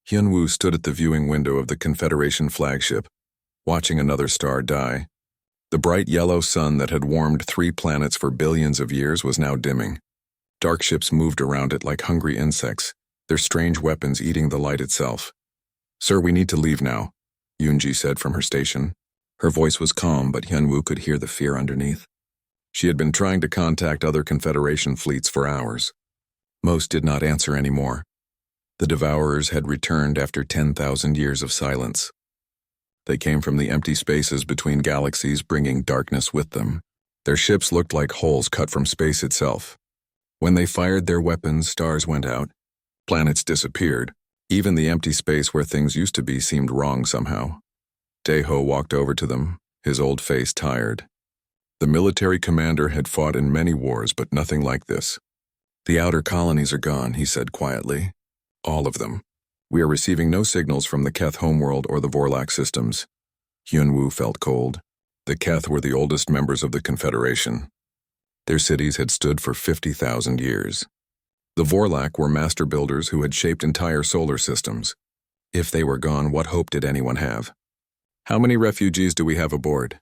Hyunwoo stood at the viewing window of the Confederation flagship, watching another star die. The bright yellow sun that had warmed 3 planets for billions of years was now dimming. Dark ships moved around it like hungry insects, their strange weapons eating the light itself. "Sir, we need to leave now," Yoonji said from her station. Her voice was calm, but Hyunwoo could hear the fear underneath. She had been trying to contact other Confederation fleets for hours. Most did not answer anymore. The Devourers had returned after 10,000 years of silence. They came from the empty spaces between galaxies, bringing darkness with them. Their ships looked like holes cut from space itself. When they fired their weapons, stars went out. Planets disappeared. Even the empty space where things used to be seemed wrong somehow. Daeho walked over to them, his old face tired. The military commander had fought in many wars, but nothing like this. "The outer colonies are gone," he said quietly. "All of them. We are receiving no signals from the Keth homeworld or the Vorlak systems." Hyunwoo felt cold. The Keth were the oldest members of the Confederation. Their cities had stood for 50,000 years. The Vorlak were master builders who had shaped entire solar systems. If they were gone, what hope did anyone have? "How many refugees do we have aboard?"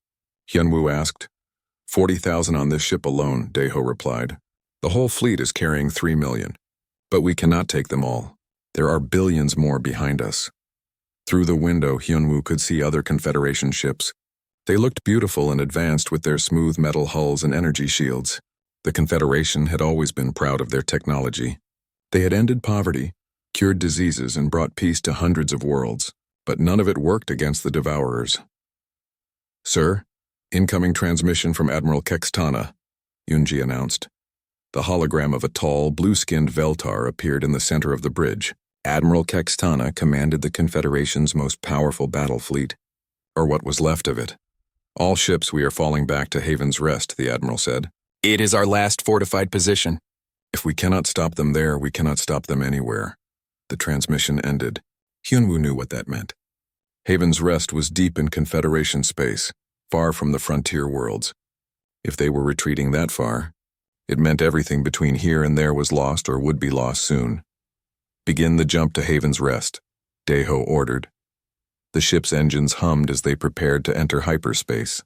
Hyunwoo asked. 40,000 on this ship alone," Daeho replied. "The whole fleet is carrying 3 million. But we cannot take them all. There are billions more behind us." Through the window, Hyunwoo could see other Confederation ships. They looked beautiful and advanced with their smooth metal hulls and energy shields. The Confederation had always been proud of their technology. They had ended poverty, cured diseases, and brought peace to hundreds of worlds, but none of it worked against the Devourers. "Sir, incoming transmission from Admiral Kextana," Yoonji announced. The hologram of a tall, blue-skinned Veltar appeared in the center of the bridge. Admiral Kextana commanded the Confederation's most powerful battle fleet, or what was left of it. "All ships, we are falling back to Haven's Rest," the Admiral said. "It is our last fortified position. If we cannot stop them there, we cannot stop them anywhere." The transmission ended. Hyunwoo knew what that meant. Haven's Rest was deep in Confederation space, far from the frontier worlds. If they were retreating that far, it meant everything between here and there was lost or would be lost soon. "Begin the jump to Haven's Rest," Daeho ordered. The ship's engines hummed as they prepared to enter hyperspace.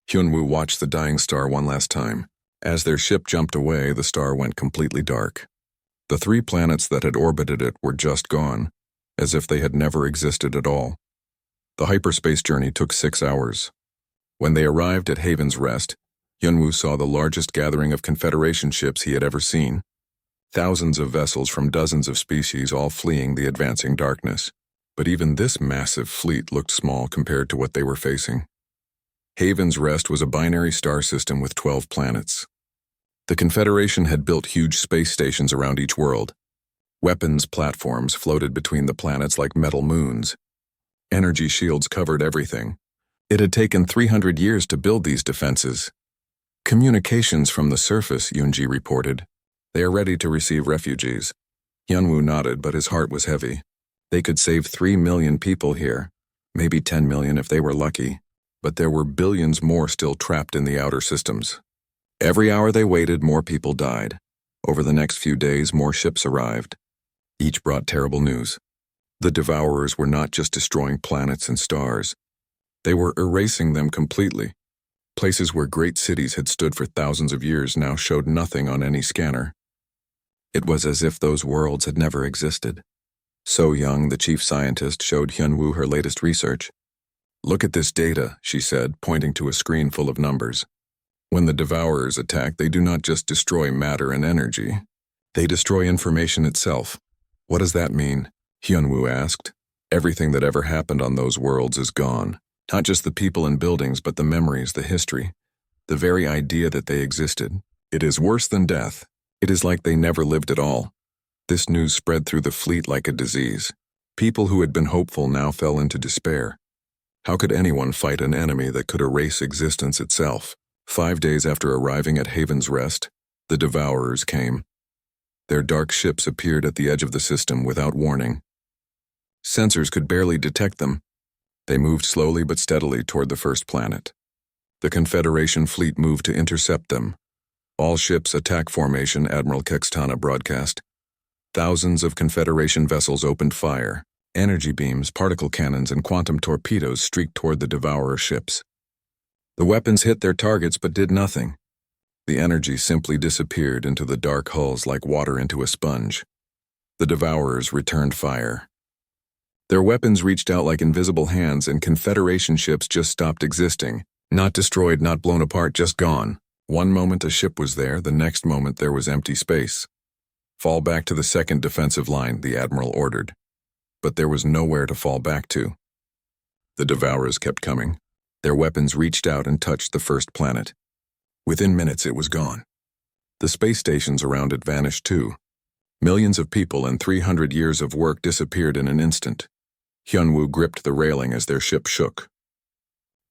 Hyunwoo watched the dying star one last time. As their ship jumped away, the star went completely dark. The 3 planets that had orbited it were just gone, as if they had never existed at all. The hyperspace journey took 6 hours. When they arrived at Haven's Rest, Hyunwoo saw the largest gathering of Confederation ships he had ever seen. Thousands of vessels from dozens of species, all fleeing the advancing darkness. But even this massive fleet looked small compared to what they were facing. Haven's Rest was a binary star system with 12 planets. The Confederation had built huge space stations around each world. Weapons platforms floated between the planets like metal moons. Energy shields covered everything. It had taken 300 years to build these defenses. "Communications from the surface," Yoonji reported. "They are ready to receive refugees." Hyunwoo nodded, but his heart was heavy. They could save 3 million people here, maybe 10 million if they were lucky, but there were billions more still trapped in the outer systems. Every hour they waited, more people died. Over the next few days, more ships arrived. Each brought terrible news. The Devourers were not just destroying planets and stars. They were erasing them completely. Places where great cities had stood for thousands of years now showed nothing on any scanner. It was as if those worlds had never existed. So Young, the chief scientist, showed Hyunwoo her latest research. "Look at this data," she said, pointing to a screen full of numbers. "When the Devourers attack, they do not just destroy matter and energy. They destroy information itself." "What does that mean?" Hyunwoo asked. "Everything that ever happened on those worlds is gone. Not just the people and buildings, but the memories, the history, the very idea that they existed. It is worse than death. It is like they never lived at all." This news spread through the fleet like a disease. People who had been hopeful now fell into despair. How could anyone fight an enemy that could erase existence itself? 5 days after arriving at Haven's Rest, the Devourers came. Their dark ships appeared at the edge of the system without warning. Sensors could barely detect them. They moved slowly but steadily toward the first planet. The Confederation fleet moved to intercept them. "All ships attack formation," Admiral Kextana broadcast. Thousands of Confederation vessels opened fire, Energy beams, particle cannons, and quantum torpedoes streaked toward the Devourer ships. The weapons hit their targets but did nothing. The energy simply disappeared into the dark hulls like water into a sponge. The Devourers returned fire. Their weapons reached out like invisible hands, and Confederation ships just stopped existing. Not destroyed, not blown apart, just gone. One moment a ship was there, the next moment there was empty space. Fall back to the second defensive line, the Admiral ordered. But there was nowhere to fall back to. The Devourers kept coming. Their weapons reached out and touched the first planet. Within minutes it was gone. The space stations around it vanished too. Millions of people and 300 years of work disappeared in an instant. Hyunwoo gripped the railing as their ship shook.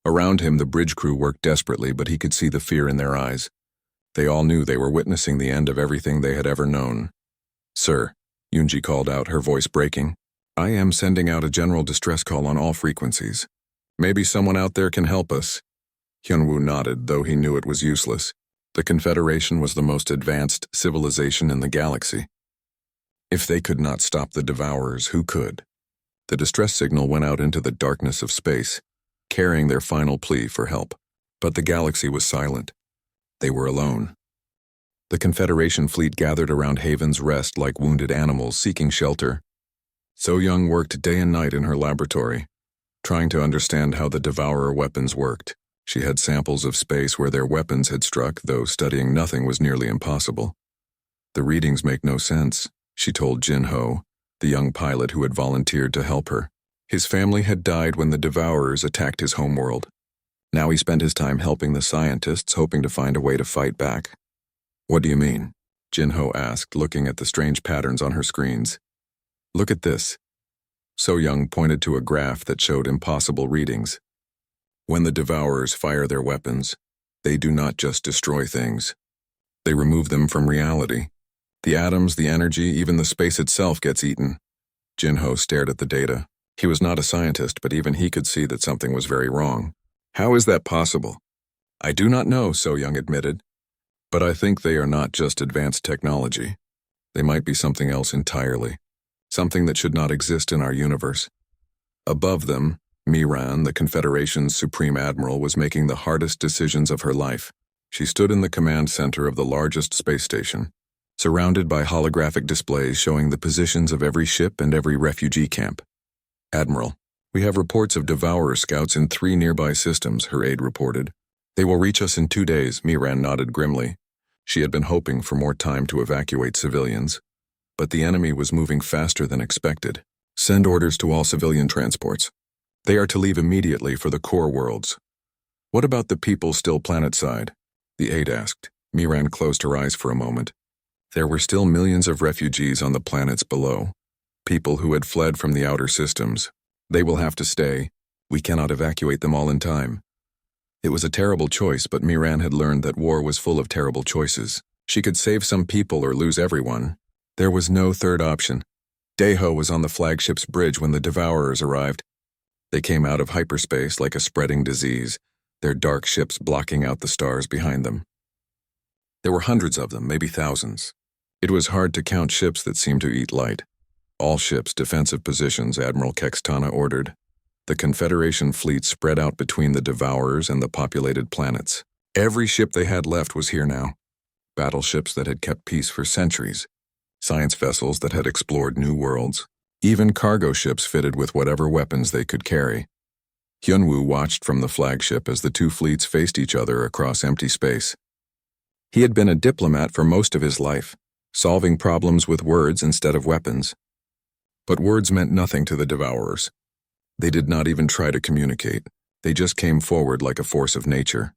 Around him the bridge crew worked desperately, but he could see the fear in their eyes. They all knew they were witnessing the end of everything they had ever known. "Sir," Yoonji called out, her voice breaking. "I am sending out a general distress call on all frequencies. Maybe someone out there can help us." Hyunwoo nodded, though he knew it was useless. The Confederation was the most advanced civilization in the galaxy. If they could not stop the Devourers, who could? The distress signal went out into the darkness of space, carrying their final plea for help. But the galaxy was silent. They were alone. The Confederation fleet gathered around Haven's Rest like wounded animals seeking shelter. So-young worked day and night in her laboratory, trying to understand how the Devourer weapons worked. She had samples of space where their weapons had struck, though studying nothing was nearly impossible. "The readings make no sense," she told Jin-Ho, the young pilot who had volunteered to help her. His family had died when the Devourers attacked his homeworld. Now he spent his time helping the scientists, hoping to find a way to fight back. "What do you mean?" Jin-Ho asked, looking at the strange patterns on her screens. "Look at this." So-young pointed to a graph that showed impossible readings. When the Devourers fire their weapons, they do not just destroy things. They remove them from reality. The atoms, the energy, even the space itself gets eaten. Jin-Ho stared at the data. He was not a scientist, but even he could see that something was very wrong. "How is that possible?" "I do not know," So-young admitted. "But I think they are not just advanced technology. They might be something else entirely. Something that should not exist in our universe." Above them, Miran, the Confederation's Supreme Admiral, was making the hardest decisions of her life. She stood in the command center of the largest space station, surrounded by holographic displays showing the positions of every ship and every refugee camp. "Admiral, we have reports of Devourer scouts in 3 nearby systems," her aide reported. "They will reach us in 2 days, Miran nodded grimly. She had been hoping for more time to evacuate civilians. But the enemy was moving faster than expected. "Send orders to all civilian transports. They are to leave immediately for the core worlds." "What about the people still planetside?" the aide asked. Miran closed her eyes for a moment. There were still millions of refugees on the planets below. People who had fled from the outer systems. "They will have to stay. We cannot evacuate them all in time." It was a terrible choice, but Miran had learned that war was full of terrible choices. She could save some people or lose everyone. There was no third option. Daeho was on the flagship's bridge when the Devourers arrived. They came out of hyperspace like a spreading disease, their dark ships blocking out the stars behind them. There were hundreds of them, maybe thousands. It was hard to count ships that seemed to eat light. "All ships, defensive positions," Admiral Kextana ordered. The Confederation fleet spread out between the Devourers and the populated planets. Every ship they had left was here now. Battleships that had kept peace for centuries. Science vessels that had explored new worlds. Even cargo ships fitted with whatever weapons they could carry. Hyunwoo watched from the flagship as the 2 fleets faced each other across empty space. He had been a diplomat for most of his life, solving problems with words instead of weapons. But words meant nothing to the Devourers. They did not even try to communicate. They just came forward like a force of nature.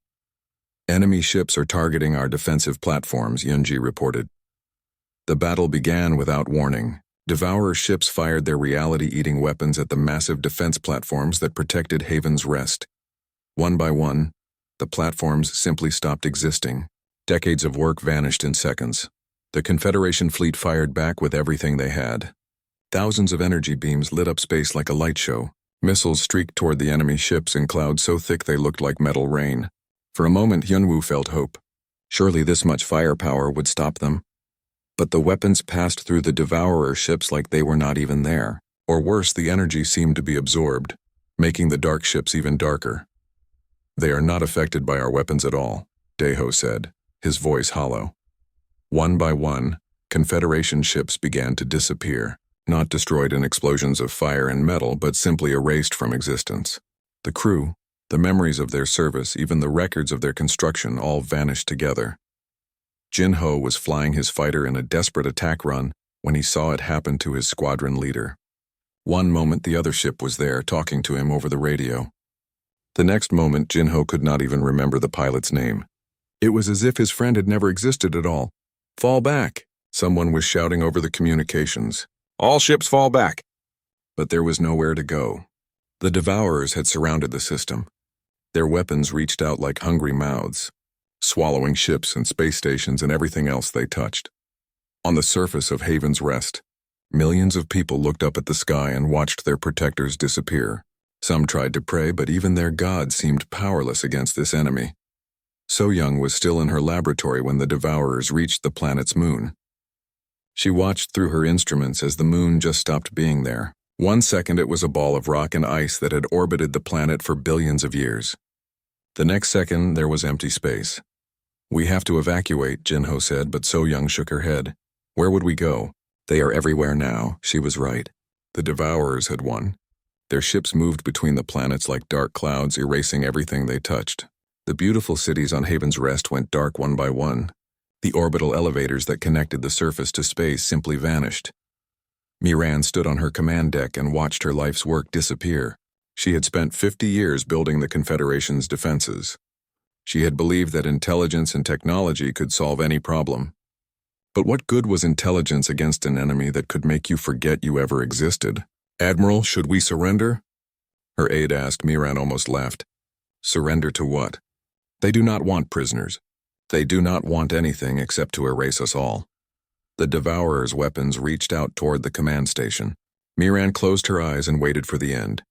"Enemy ships are targeting our defensive platforms," Yunji reported. The battle began without warning. Devourer ships fired their reality-eating weapons at the massive defense platforms that protected Haven's Rest. One by one, the platforms simply stopped existing. Decades of work vanished in seconds. The Confederation fleet fired back with everything they had. Thousands of energy beams lit up space like a light show. Missiles streaked toward the enemy ships in clouds so thick they looked like metal rain. For a moment, Hyunwoo felt hope. Surely this much firepower would stop them. But the weapons passed through the Devourer ships like they were not even there, Or worse, the energy seemed to be absorbed, making the dark ships even darker. "They are not affected by our weapons at all," Deho said, his voice hollow. One by one, Confederation ships began to disappear, not destroyed in explosions of fire and metal, but simply erased from existence. The crew, the memories of their service, even the records of their construction all vanished together. Jin-Ho was flying his fighter in a desperate attack run when he saw it happen to his squadron leader. One moment the other ship was there, talking to him over the radio. The next moment Jin-Ho could not even remember the pilot's name. It was as if his friend had never existed at all. "Fall back!" Someone was shouting over the communications. "All ships fall back!" But there was nowhere to go. The Devourers had surrounded the system. Their weapons reached out like hungry mouths, swallowing ships and space stations and everything else they touched. On the surface of Haven's Rest, millions of people looked up at the sky and watched their protectors disappear. Some tried to pray, but even their gods seemed powerless against this enemy. So-Young was still in her laboratory when the Devourers reached the planet's moon. She watched through her instruments as the moon just stopped being there. 1 second it was a ball of rock and ice that had orbited the planet for billions of years. The next second there was empty space. "We have to evacuate," Jin-Ho said, but So-Young shook her head. "Where would we go?" "They are everywhere now." She was right. The Devourers had won. Their ships moved between the planets like dark clouds, erasing everything they touched. The beautiful cities on Haven's Rest went dark one by one. The orbital elevators that connected the surface to space simply vanished. Miran stood on her command deck and watched her life's work disappear. She had spent 50 years building the Confederation's defenses. She had believed that intelligence and technology could solve any problem. But what good was intelligence against an enemy that could make you forget you ever existed? "Admiral, should we surrender?" Her aide asked. Miran almost laughed. "Surrender to what?" "They do not want prisoners. They do not want anything except to erase us all." The Devourer's weapons reached out toward the command station. Miran closed her eyes and waited for the end.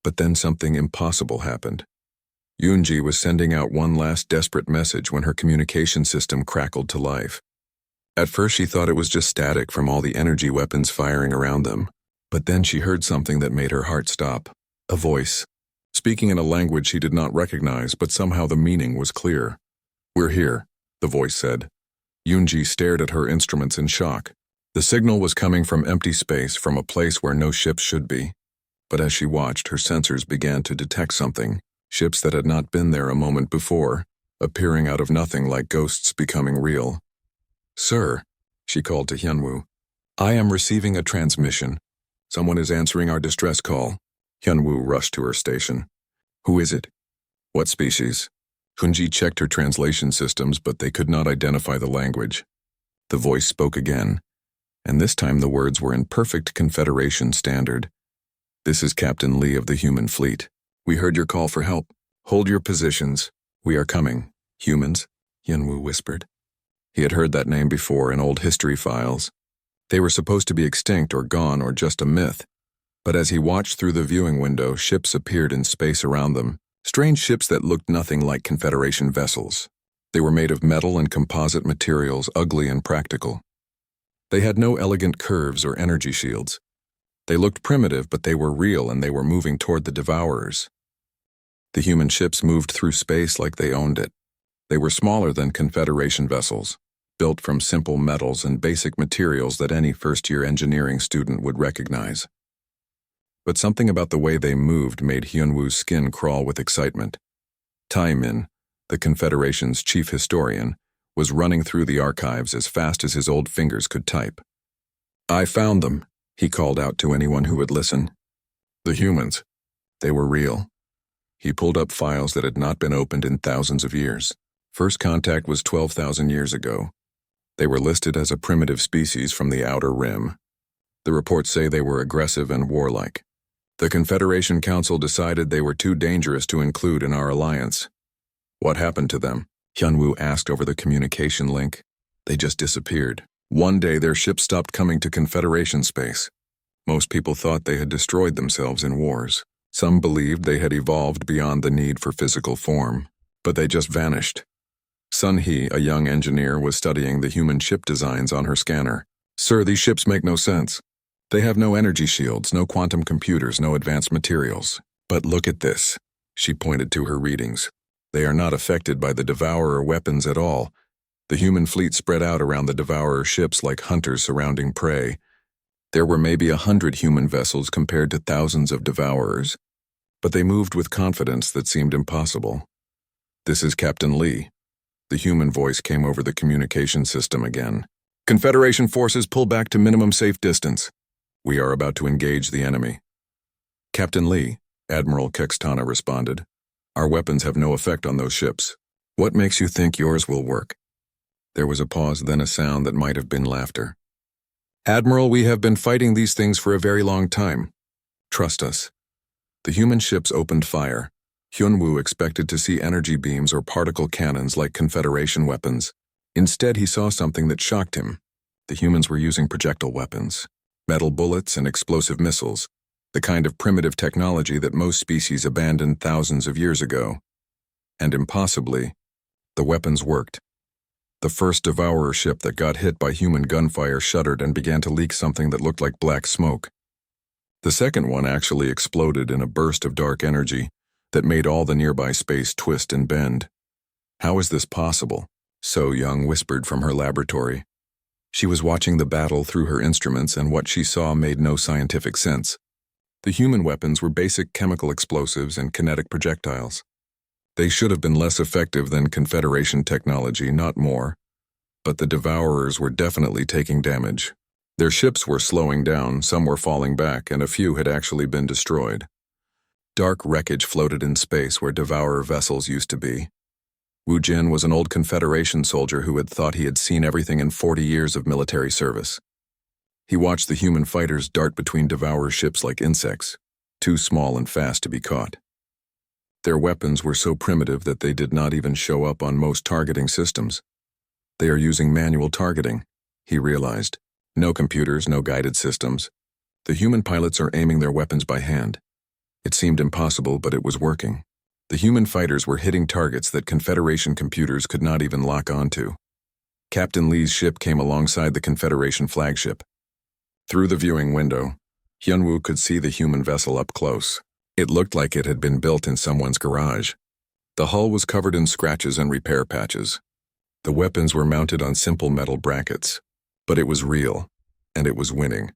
But then something impossible happened. Yoonji was sending out one last desperate message when her communication system crackled to life. At first she thought it was just static from all the energy weapons firing around them. But then she heard something that made her heart stop. A voice, speaking in a language she did not recognize, but somehow the meaning was clear. "We're here," the voice said. Yoonji stared at her instruments in shock. The signal was coming from empty space, from a place where no ships should be. But as she watched, her sensors began to detect something, ships that had not been there a moment before, appearing out of nothing like ghosts becoming real. "Sir," she called to Hyunwoo, "I am receiving a transmission. Someone is answering our distress call." Hyunwoo rushed to her station. "Who is it? What species?" Hunji checked her translation systems, but they could not identify the language. The voice spoke again, and this time the words were in perfect Confederation standard. "This is Captain Lee of the human fleet. We heard your call for help. Hold your positions. We are coming." "Humans?" Hyunwoo whispered. He had heard that name before in old history files. They were supposed to be extinct or gone or just a myth. But as he watched through the viewing window, ships appeared in space around them. Strange ships that looked nothing like Confederation vessels. They were made of metal and composite materials, ugly and practical. They had no elegant curves or energy shields. They looked primitive, but they were real, and they were moving toward the Devourers. The human ships moved through space like they owned it. They were smaller than Confederation vessels, built from simple metals and basic materials that any first-year engineering student would recognize. But something about the way they moved made Hyunwoo's skin crawl with excitement. Tae-min, the Confederation's chief historian, was running through the archives as fast as his old fingers could type. "I found them," he called out to anyone who would listen. "The humans. They were real." He pulled up files that had not been opened in thousands of years. First contact was 12,000 years ago. They were listed as a primitive species from the Outer Rim. The reports say they were aggressive and warlike. The Confederation Council decided they were too dangerous to include in our alliance. "What happened to them?" Hyunwoo asked over the communication link. "They just disappeared. One day their ships stopped coming to Confederation space. Most people thought they had destroyed themselves in wars. Some believed they had evolved beyond the need for physical form, but they just vanished." Sun-hee, a young engineer, was studying the human ship designs on her scanner. "Sir, these ships make no sense." They have no energy shields, no quantum computers, no advanced materials. But look at this. She pointed to her readings. They are not affected by the Devourer weapons at all. The human fleet spread out around the Devourer ships like hunters surrounding prey. There were maybe 100 human vessels compared to thousands of Devourers, but they moved with confidence that seemed impossible. This is Captain Lee. The human voice came over the communication system again. Confederation forces pull back to minimum safe distance. We are about to engage the enemy. Captain Lee, Admiral Kextana responded. Our weapons have no effect on those ships. What makes you think yours will work? There was a pause, then a sound that might have been laughter. Admiral, we have been fighting these things for a very long time. Trust us. The human ships opened fire. Hyunwoo expected to see energy beams or particle cannons like Confederation weapons. Instead, he saw something that shocked him. The humans were using projectile weapons, metal bullets and explosive missiles, the kind of primitive technology that most species abandoned thousands of years ago. And impossibly, the weapons worked. The first Devourer ship that got hit by human gunfire shuddered and began to leak something that looked like black smoke. The second one actually exploded in a burst of dark energy that made all the nearby space twist and bend. How is this possible? So Young whispered from her laboratory. She was watching the battle through her instruments, and what she saw made no scientific sense. The human weapons were basic chemical explosives and kinetic projectiles. They should have been less effective than Confederation technology, not more. But the Devourers were definitely taking damage. Their ships were slowing down, some were falling back, and a few had actually been destroyed. Dark wreckage floated in space where Devourer vessels used to be. Wu Jin was an old Confederation soldier who had thought he had seen everything in 40 years of military service. He watched the human fighters dart between Devourer ships like insects, too small and fast to be caught. Their weapons were so primitive that they did not even show up on most targeting systems. They are using manual targeting, he realized. No computers, no guided systems. The human pilots are aiming their weapons by hand. It seemed impossible, but it was working. The human fighters were hitting targets that Confederation computers could not even lock onto. Captain Lee's ship came alongside the Confederation flagship. Through the viewing window, Hyunwoo could see the human vessel up close. It looked like it had been built in someone's garage. The hull was covered in scratches and repair patches. The weapons were mounted on simple metal brackets. But it was real, and it was winning.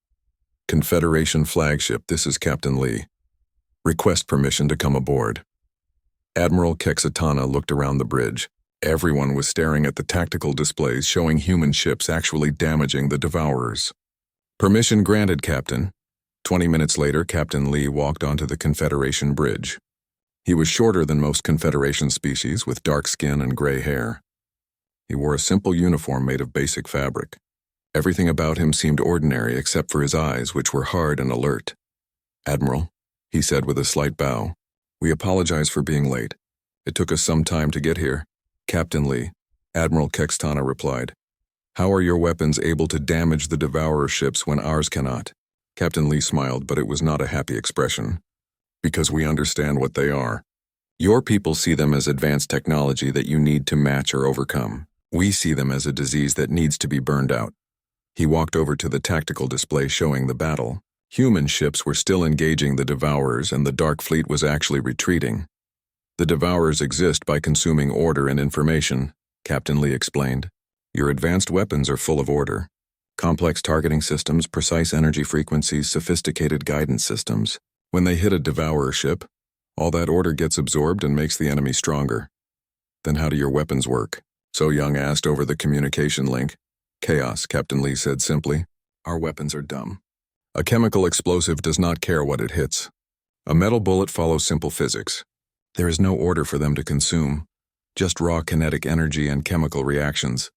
Confederation flagship, this is Captain Lee. Request permission to come aboard. Admiral Kextana looked around the bridge. Everyone was staring at the tactical displays showing human ships actually damaging the Devourers. Permission granted, Captain. 20 minutes later, Captain Lee walked onto the Confederation bridge. He was shorter than most Confederation species, with dark skin and gray hair. He wore a simple uniform made of basic fabric. Everything about him seemed ordinary except for his eyes, which were hard and alert. Admiral, he said with a slight bow, we apologize for being late. It took us some time to get here. Captain Lee, Admiral Kextana replied. How are your weapons able to damage the Devourer ships when ours cannot? Captain Lee smiled, but it was not a happy expression. Because we understand what they are. Your people see them as advanced technology that you need to match or overcome. We see them as a disease that needs to be burned out. He walked over to the tactical display showing the battle. Human ships were still engaging the Devourers, and the Dark Fleet was actually retreating. The Devourers exist by consuming order and information, Captain Lee explained. Your advanced weapons are full of order. Complex targeting systems, precise energy frequencies, sophisticated guidance systems. When they hit a Devourer ship, all that order gets absorbed and makes the enemy stronger. Then how do your weapons work? So Young asked over the communication link. Chaos, Captain Lee said simply. Our weapons are dumb. A chemical explosive does not care what it hits. A metal bullet follows simple physics. There is no order for them to consume, just raw kinetic energy and chemical reactions.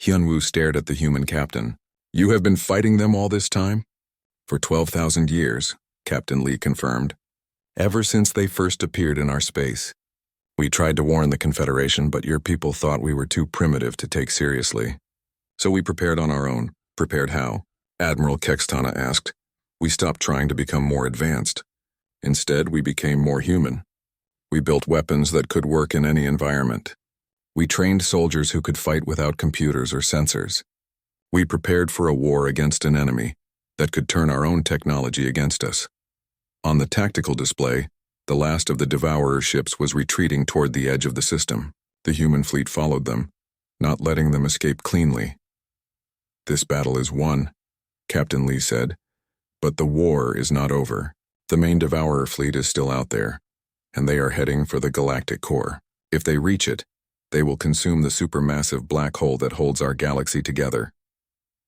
Hyunwoo stared at the human captain. You have been fighting them all this time? For 12,000 years, Captain Lee confirmed. Ever since they first appeared in our space. We tried to warn the Confederation, but your people thought we were too primitive to take seriously. So we prepared on our own. Prepared how? Admiral Kextana asked. We stopped trying to become more advanced. Instead, we became more human. We built weapons that could work in any environment. We trained soldiers who could fight without computers or sensors. We prepared for a war against an enemy, that could turn our own technology against us. On the tactical display, the last of the Devourer ships was retreating toward the edge of the system. The human fleet followed them, not letting them escape cleanly. "This battle is won," Captain Lee said, "but the war is not over. The main Devourer fleet is still out there, and they are heading for the galactic core. If they reach it, they will consume the supermassive black hole that holds our galaxy together."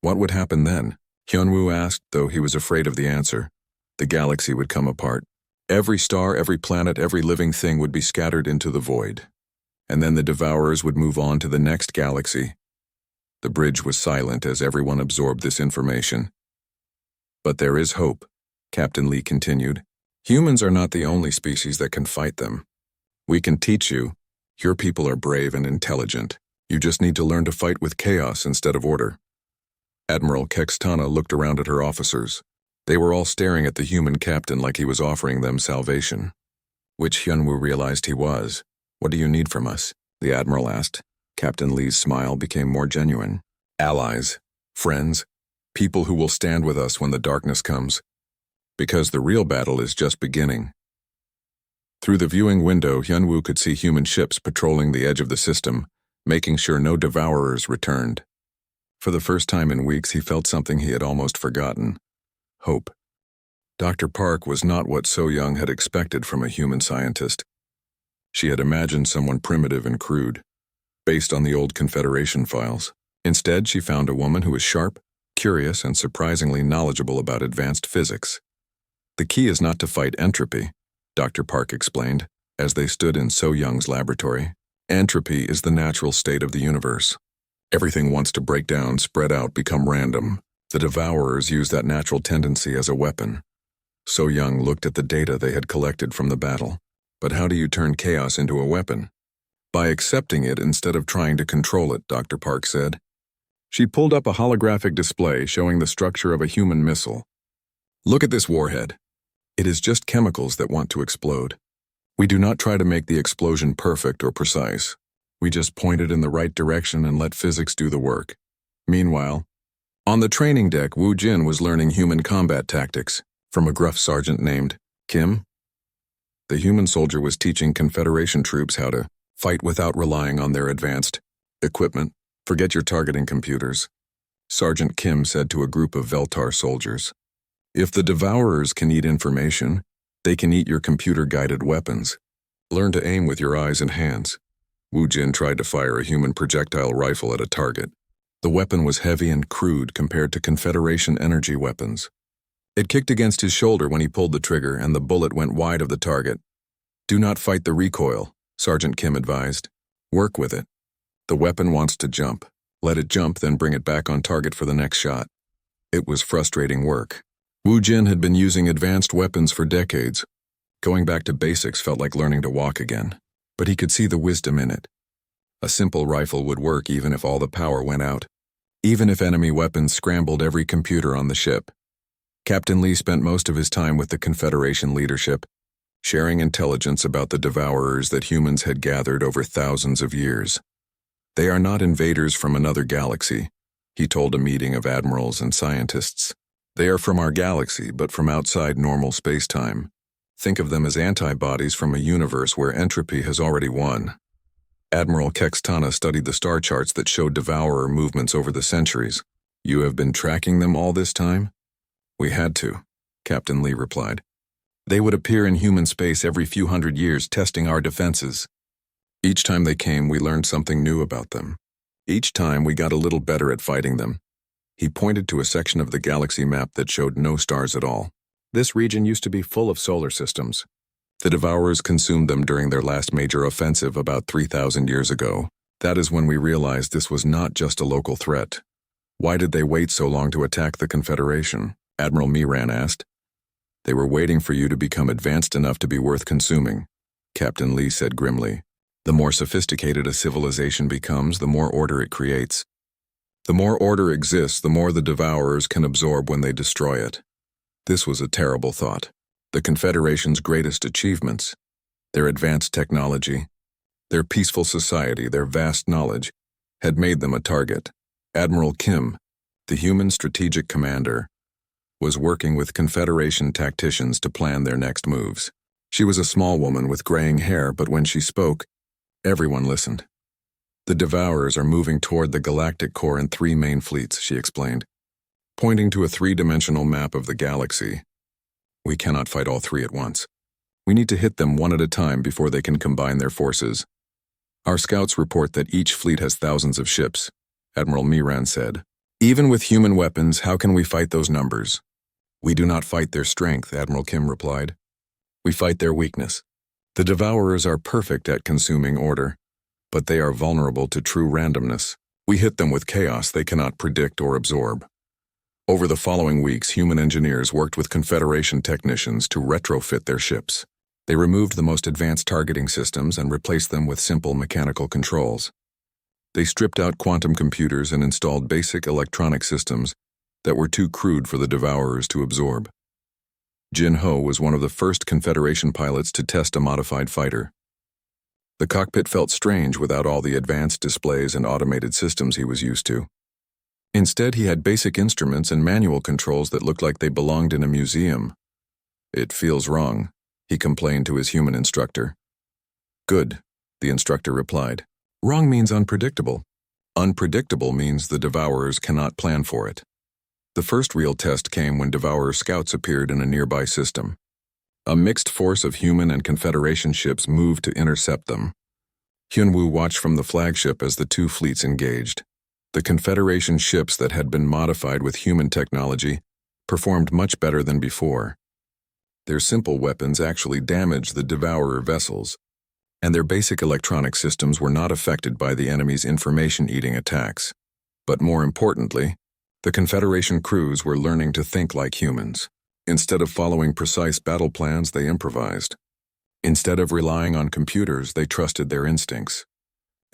"What would happen then?" Hyunwoo asked, though he was afraid of the answer. "The galaxy would come apart. Every star, every planet, every living thing would be scattered into the void. And then the Devourers would move on to the next galaxy." The bridge was silent as everyone absorbed this information. "But there is hope," Captain Lee continued. "Humans are not the only species that can fight them. We can teach you. Your people are brave and intelligent. You just need to learn to fight with chaos instead of order." Admiral Kextana looked around at her officers. They were all staring at the human captain like he was offering them salvation. Which Hyunwoo realized he was. "What do you need from us?" the admiral asked. Captain Lee's smile became more genuine. "Allies, friends, people who will stand with us when the darkness comes. Because the real battle is just beginning." Through the viewing window, Hyunwoo could see human ships patrolling the edge of the system, making sure no Devourers returned. For the first time in weeks, he felt something he had almost forgotten: hope. Dr. Park was not what So Young had expected from a human scientist. She had imagined someone primitive and crude, based on the old Confederation files. Instead, she found a woman who was sharp, curious, and surprisingly knowledgeable about advanced physics. "The key is not to fight entropy," Dr. Park explained, as they stood in So Young's laboratory. "Entropy is the natural state of the universe. Everything wants to break down, spread out, become random. The Devourers use that natural tendency as a weapon." So Young looked at the data they had collected from the battle. "But how do you turn chaos into a weapon?" "By accepting it instead of trying to control it," Dr. Park said. She pulled up a holographic display showing the structure of a human missile. "Look at this warhead. It is just chemicals that want to explode. We do not try to make the explosion perfect or precise. We just point it in the right direction and let physics do the work." Meanwhile, on the training deck, Woo Jin was learning human combat tactics from a gruff sergeant named Kim. The human soldier was teaching Confederation troops how to fight without relying on their advanced equipment. "Forget your targeting computers," Sergeant Kim said to a group of Veltar soldiers. "If the Devourers can eat information, they can eat your computer-guided weapons. Learn to aim with your eyes and hands." Woo Jin tried to fire a human projectile rifle at a target. The weapon was heavy and crude compared to Confederation energy weapons. It kicked against his shoulder when he pulled the trigger, and the bullet went wide of the target. "Do not fight the recoil," Sergeant Kim advised. "Work with it. The weapon wants to jump. Let it jump, then bring it back on target for the next shot." It was frustrating work. Woo Jin had been using advanced weapons for decades. Going back to basics felt like learning to walk again. But he could see the wisdom in it. A simple rifle would work even if all the power went out. Even if enemy weapons scrambled every computer on the ship. Captain Lee spent most of his time with the Confederation leadership, sharing intelligence about the Devourers that humans had gathered over thousands of years. "They are not invaders from another galaxy," he told a meeting of admirals and scientists. "They are from our galaxy, but from outside normal space-time. Think of them as antibodies from a universe where entropy has already won." Admiral Kextana studied the star charts that showed Devourer movements over the centuries. "You have been tracking them all this time?" "We had to," Captain Lee replied. "They would appear in human space every few hundred years, testing our defenses. Each time they came, we learned something new about them. Each time, we got a little better at fighting them." He pointed to a section of the galaxy map that showed no stars at all. "This region used to be full of solar systems. The Devourers consumed them during their last major offensive about 3,000 years ago. That is when we realized this was not just a local threat." "Why did they wait so long to attack the Confederation?" Admiral Miran asked. "They were waiting for you to become advanced enough to be worth consuming," Captain Lee said grimly. "The more sophisticated a civilization becomes, the more order it creates. The more order exists, the more the Devourers can absorb when they destroy it." This was a terrible thought. The Confederation's greatest achievements, their advanced technology, their peaceful society, their vast knowledge, had made them a target. Admiral Kim, the human strategic commander, was working with Confederation tacticians to plan their next moves. She was a small woman with graying hair, but when she spoke, everyone listened. The Devourers are moving toward the Galactic core in 3 main fleets, she explained, pointing to a 3-dimensional map of the galaxy. We cannot fight all 3 at once. We need to hit them one at a time before they can combine their forces. Our scouts report that each fleet has thousands of ships, Admiral Miran said. Even with human weapons, how can we fight those numbers? We do not fight their strength, Admiral Kim replied. We fight their weakness. The Devourers are perfect at consuming order, but they are vulnerable to true randomness. We hit them with chaos they cannot predict or absorb. Over the following weeks, human engineers worked with Confederation technicians to retrofit their ships. They removed the most advanced targeting systems and replaced them with simple mechanical controls. They stripped out quantum computers and installed basic electronic systems that were too crude for the Devourers to absorb. Jin Ho was one of the first Confederation pilots to test a modified fighter. The cockpit felt strange without all the advanced displays and automated systems he was used to. Instead, he had basic instruments and manual controls that looked like they belonged in a museum. It feels wrong, he complained to his human instructor. Good, the instructor replied. Wrong means unpredictable. Unpredictable means the Devourers cannot plan for it. The first real test came when Devourer scouts appeared in a nearby system. A mixed force of human and Confederation ships moved to intercept them. Hyunwoo watched from the flagship as the 2 fleets engaged. The Confederation ships that had been modified with human technology performed much better than before. Their simple weapons actually damaged the Devourer vessels, and their basic electronic systems were not affected by the enemy's information-eating attacks. But more importantly, the Confederation crews were learning to think like humans. Instead of following precise battle plans, they improvised. Instead of relying on computers, they trusted their instincts.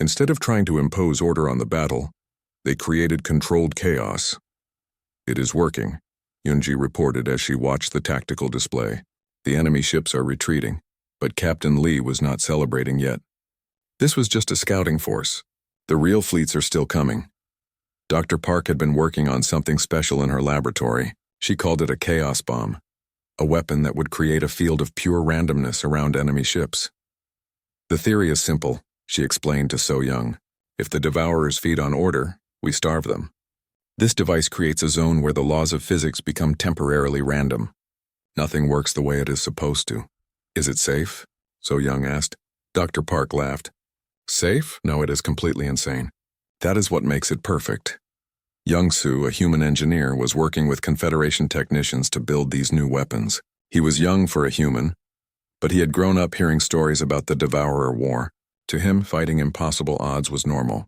Instead of trying to impose order on the battle, they created controlled chaos. It is working, Yunji reported as she watched the tactical display. The enemy ships are retreating, but Captain Lee was not celebrating yet. This was just a scouting force. The real fleets are still coming. Dr. Park had been working on something special in her laboratory. She called it a chaos bomb, a weapon that would create a field of pure randomness around enemy ships. The theory is simple, she explained to So Young. If the Devourers feed on order, we starve them. This device creates a zone where the laws of physics become temporarily random. Nothing works the way it is supposed to. Is it safe? So Young asked. Dr. Park laughed. Safe? No, it is completely insane. That is what makes it perfect. Young-soo, a human engineer, was working with Confederation technicians to build these new weapons. He was young for a human, but he had grown up hearing stories about the Devourer War. To him, fighting impossible odds was normal.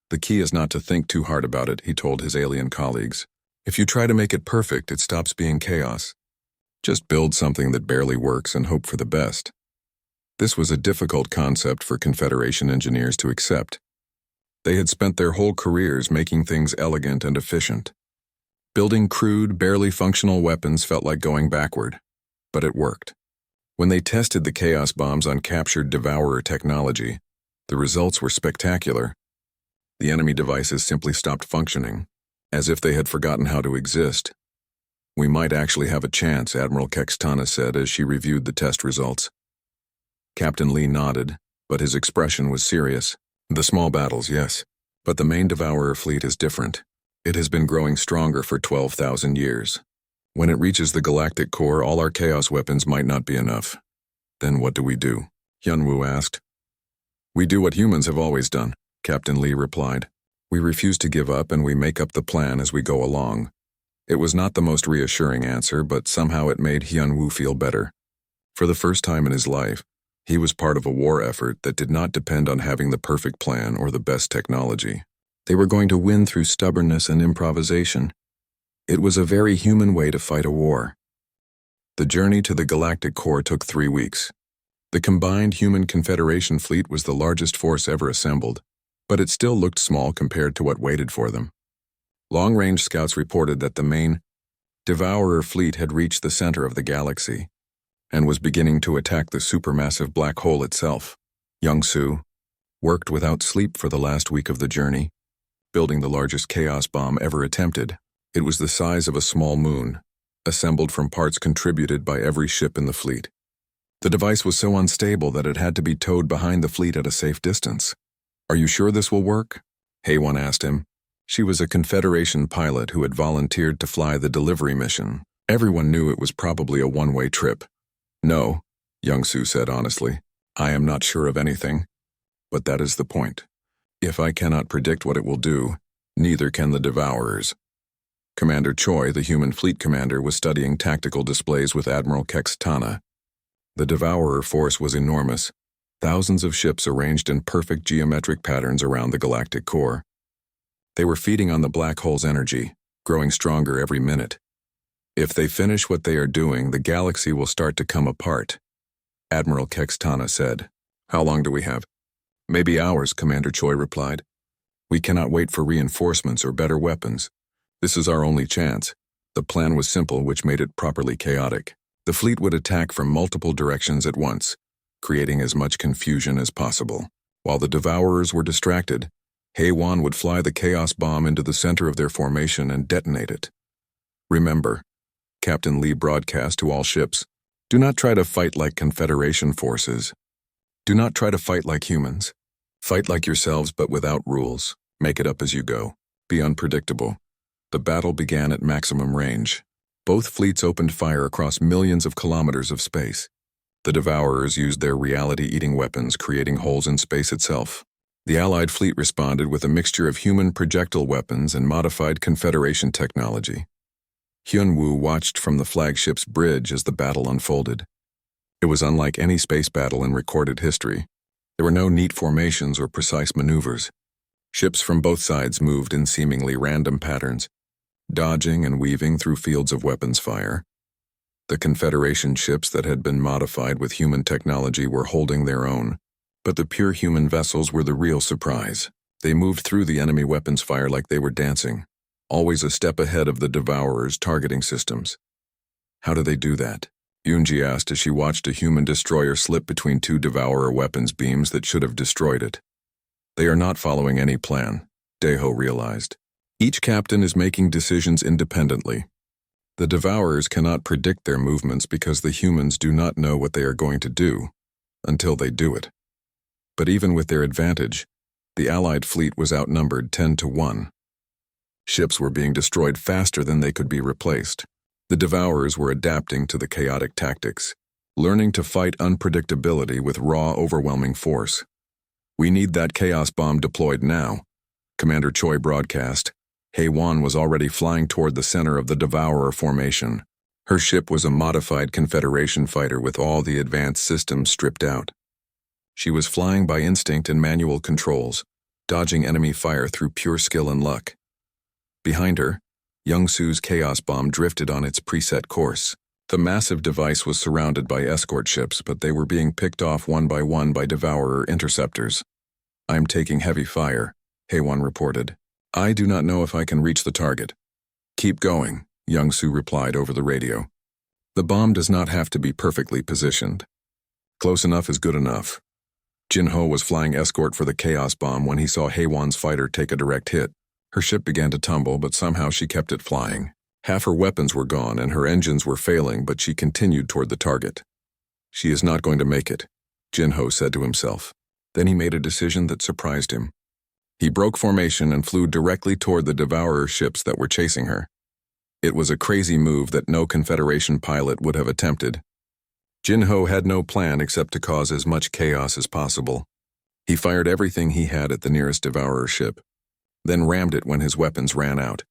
The key is not to think too hard about it, he told his alien colleagues. If you try to make it perfect, it stops being chaos. Just build something that barely works and hope for the best. This was a difficult concept for Confederation engineers to accept. They had spent their whole careers making things elegant and efficient. Building crude, barely functional weapons felt like going backward, but it worked. When they tested the chaos bombs on captured Devourer technology, the results were spectacular. The enemy devices simply stopped functioning, as if they had forgotten how to exist. We might actually have a chance, Admiral Kekstana said as she reviewed the test results. Captain Lee nodded, but his expression was serious. The small battles, yes, but the main Devourer fleet is different. It has been growing stronger for 12,000 years. When it reaches the galactic core, all our chaos weapons might not be enough. Then what do we do? Hyunwoo asked. We do what humans have always done, Captain Lee replied. We refuse to give up and we make up the plan as we go along. It was not the most reassuring answer, but somehow it made Hyunwoo feel better. For the first time in his life, he was part of a war effort that did not depend on having the perfect plan or the best technology. They were going to win through stubbornness and improvisation. It was a very human way to fight a war. The journey to the galactic core took 3 weeks. The combined human Confederation fleet was the largest force ever assembled, but it still looked small compared to what waited for them. Long-range scouts reported that the main Devourer fleet had reached the center of the galaxy and was beginning to attack the supermassive black hole itself. Young-soo worked without sleep for the last week of the journey, building the largest chaos bomb ever attempted. It was the size of a small moon, assembled from parts contributed by every ship in the fleet. The device was so unstable that it had to be towed behind the fleet at a safe distance. "Are you sure this will work?" HFY asked him. She was a Confederation pilot who had volunteered to fly the delivery mission. Everyone knew it was probably a one-way trip. "No," Young-Soo said honestly. "I am not sure of anything. But that is the point. If I cannot predict what it will do, neither can the Devourers." Commander Choi, the human fleet commander, was studying tactical displays with Admiral Tana. The Devourer force was enormous, thousands of ships arranged in perfect geometric patterns around the galactic core. They were feeding on the black hole's energy, growing stronger every minute. "If they finish what they are doing, the galaxy will start to come apart," Admiral Tana said. "How long do we have?" "Maybe hours," Commander Choi replied. "We cannot wait for reinforcements or better weapons. This is our only chance." The plan was simple, which made it properly chaotic. The fleet would attack from multiple directions at once, creating as much confusion as possible. While the Devourers were distracted, HFY would fly the chaos bomb into the center of their formation and detonate it. "Remember," Captain Lee broadcast to all ships, "do not try to fight like Confederation forces. Do not try to fight like humans. Fight like yourselves but without rules. Make it up as you go. Be unpredictable." The battle began at maximum range. Both fleets opened fire across millions of kilometers of space. The Devourers used their reality-eating weapons, creating holes in space itself. The Allied fleet responded with a mixture of human projectile weapons and modified Confederation technology. Hyun-woo watched from the flagship's bridge as the battle unfolded. It was unlike any space battle in recorded history. There were no neat formations or precise maneuvers. Ships from both sides moved in seemingly random patterns, dodging and weaving through fields of weapons fire. The Confederation ships that had been modified with human technology were holding their own, but the pure human vessels were the real surprise. They moved through the enemy weapons fire like they were dancing, always a step ahead of the Devourers' targeting systems. "How do they do that?" Yoonji asked as she watched a human destroyer slip between two Devourer weapons beams that should have destroyed it. "They are not following any plan," Daeho realized. "Each captain is making decisions independently. The Devourers cannot predict their movements because the humans do not know what they are going to do until they do it." But even with their advantage, the Allied fleet was outnumbered 10-1. Ships were being destroyed faster than they could be replaced. The Devourers were adapting to the chaotic tactics, learning to fight unpredictability with raw, overwhelming force. "We need that chaos bomb deployed now," Commander Choi broadcast. HFY was already flying toward the center of the Devourer formation. Her ship was a modified Confederation fighter with all the advanced systems stripped out. She was flying by instinct and manual controls, dodging enemy fire through pure skill and luck. Behind her, Young-Soo's chaos bomb drifted on its preset course. The massive device was surrounded by escort ships, but they were being picked off one by Devourer interceptors. "I am taking heavy fire," HFY reported. "I do not know if I can reach the target." "Keep going," Young-Soo replied over the radio. "The bomb does not have to be perfectly positioned. Close enough is good enough." Jin-Ho was flying escort for the chaos bomb when he saw HFY's fighter take a direct hit. Her ship began to tumble, but somehow she kept it flying. Half her weapons were gone and her engines were failing, but she continued toward the target. "She is not going to make it," Jin-Ho said to himself. Then he made a decision that surprised him. He broke formation and flew directly toward the Devourer ships that were chasing her. It was a crazy move that no Confederation pilot would have attempted. Jin-Ho had no plan except to cause as much chaos as possible. He fired everything he had at the nearest Devourer ship, then rammed it when his weapons ran out.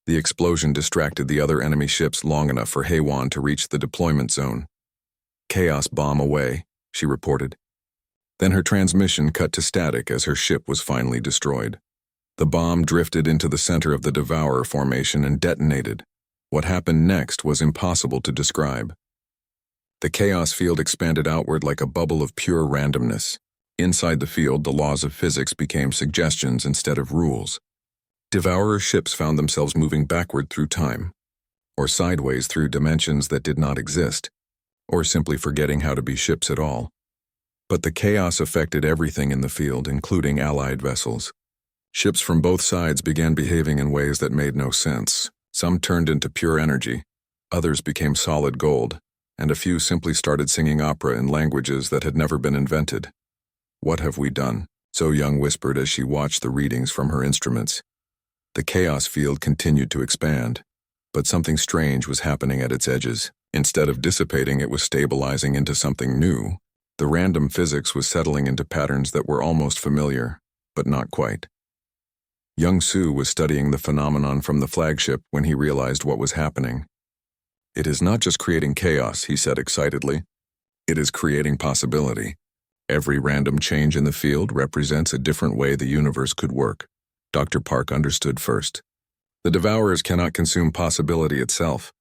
The explosion distracted the other enemy ships long enough for HFY to reach the deployment zone. "Chaos bomb away," she reported. Then her transmission cut to static as her ship was finally destroyed. The bomb drifted into the center of the Devourer formation and detonated. What happened next was impossible to describe. The chaos field expanded outward like a bubble of pure randomness. Inside the field, the laws of physics became suggestions instead of rules. Devourer ships found themselves moving backward through time, or sideways through dimensions that did not exist, or simply forgetting how to be ships at all. But the chaos affected everything in the field, including Allied vessels. Ships from both sides began behaving in ways that made no sense. Some turned into pure energy, Others became solid gold, and a few simply started singing opera in languages that had never been invented. "What have we done?" So Young whispered as she watched the readings from her instruments. The chaos field continued to expand, but something strange was happening at its edges. Instead of dissipating, it was stabilizing into something new. The random physics was settling into patterns that were almost familiar, but not quite. Young Su was studying the phenomenon from the flagship when he realized what was happening. "It is not just creating chaos," he said excitedly. "It is creating possibility. Every random change in the field represents a different way the universe could work." Dr. Park understood first. The Devourers cannot consume possibility itself.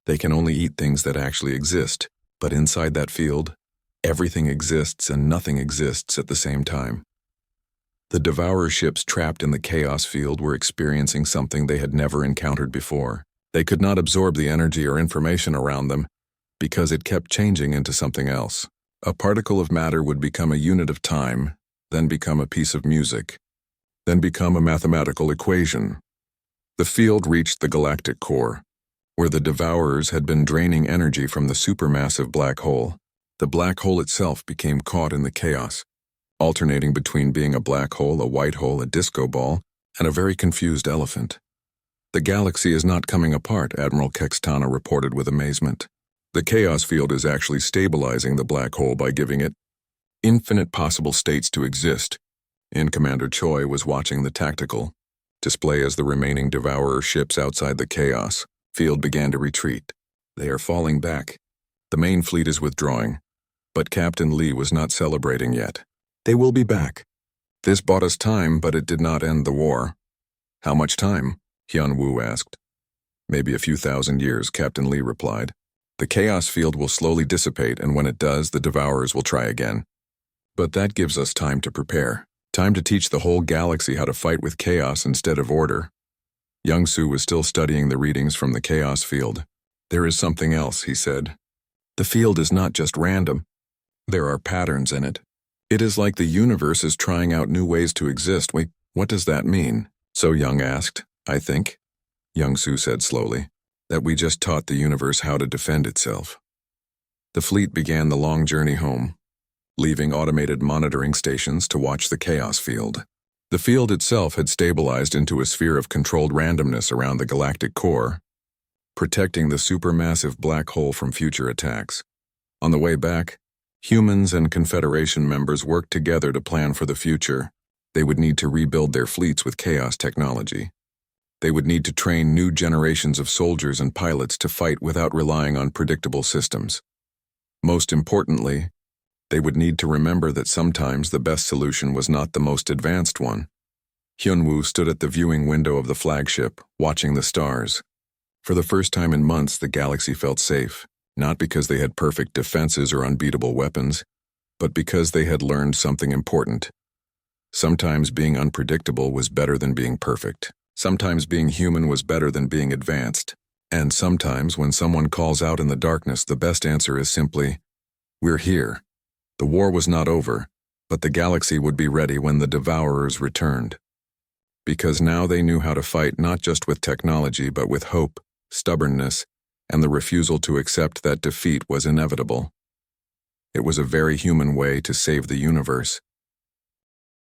They can only eat things that actually exist, but inside that field, everything exists and nothing exists at the same time. The Devourer ships trapped in the chaos field were experiencing something they had never encountered before. They could not absorb the energy or information around them because it kept changing into something else. A particle of matter would become a unit of time, then become a piece of music, then become a mathematical equation. The field reached the galactic core, where the Devourers had been draining energy from the supermassive black hole. The black hole itself became caught in the chaos, alternating between being a black hole, a white hole, a disco ball, and a very confused elephant. "The galaxy is not coming apart," Admiral Kextana reported with amazement. "The chaos field is actually stabilizing the black hole by giving it infinite possible states to exist." Commander Choi was watching the tactical display as the remaining Devourer ships outside the chaos field began to retreat. "They are falling back. The main fleet is withdrawing." But Captain Lee was not celebrating yet. "They will be back. This bought us time, but it did not end the war." "How much time?" Hyun Woo asked. "Maybe a few thousand years," Captain Lee replied. "The chaos field will slowly dissipate, and when it does, the Devourers will try again. But that gives us time to prepare. Time to teach the whole galaxy how to fight with chaos instead of order." Young Su was still studying the readings from the chaos field. "There is something else," he said. "The field is not just random. There are patterns in it. It is like the universe is trying out new ways to exist." "Wait, what does that mean?" So Young asked. "I think," Young Su said slowly, "that we just taught the universe how to defend itself." The fleet began the long journey home, leaving automated monitoring stations to watch the chaos field. The field itself had stabilized into a sphere of controlled randomness around the galactic core, protecting the supermassive black hole from future attacks. On the way back, humans and Confederation members worked together to plan for the future. They would need to rebuild their fleets with chaos technology. They would need to train new generations of soldiers and pilots to fight without relying on predictable systems. Most importantly, they would need to remember that sometimes the best solution was not the most advanced one. Hyunwoo stood at the viewing window of the flagship, watching the stars. For the first time in months, the galaxy felt safe, not because they had perfect defenses or unbeatable weapons, but because they had learned something important. Sometimes being unpredictable was better than being perfect. Sometimes being human was better than being advanced. And sometimes when someone calls out in the darkness, the best answer is simply, "We're here." The war was not over, but the galaxy would be ready when the Devourers returned. Because now they knew how to fight not just with technology but with hope, stubbornness, and the refusal to accept that defeat was inevitable. It was a very human way to save the universe.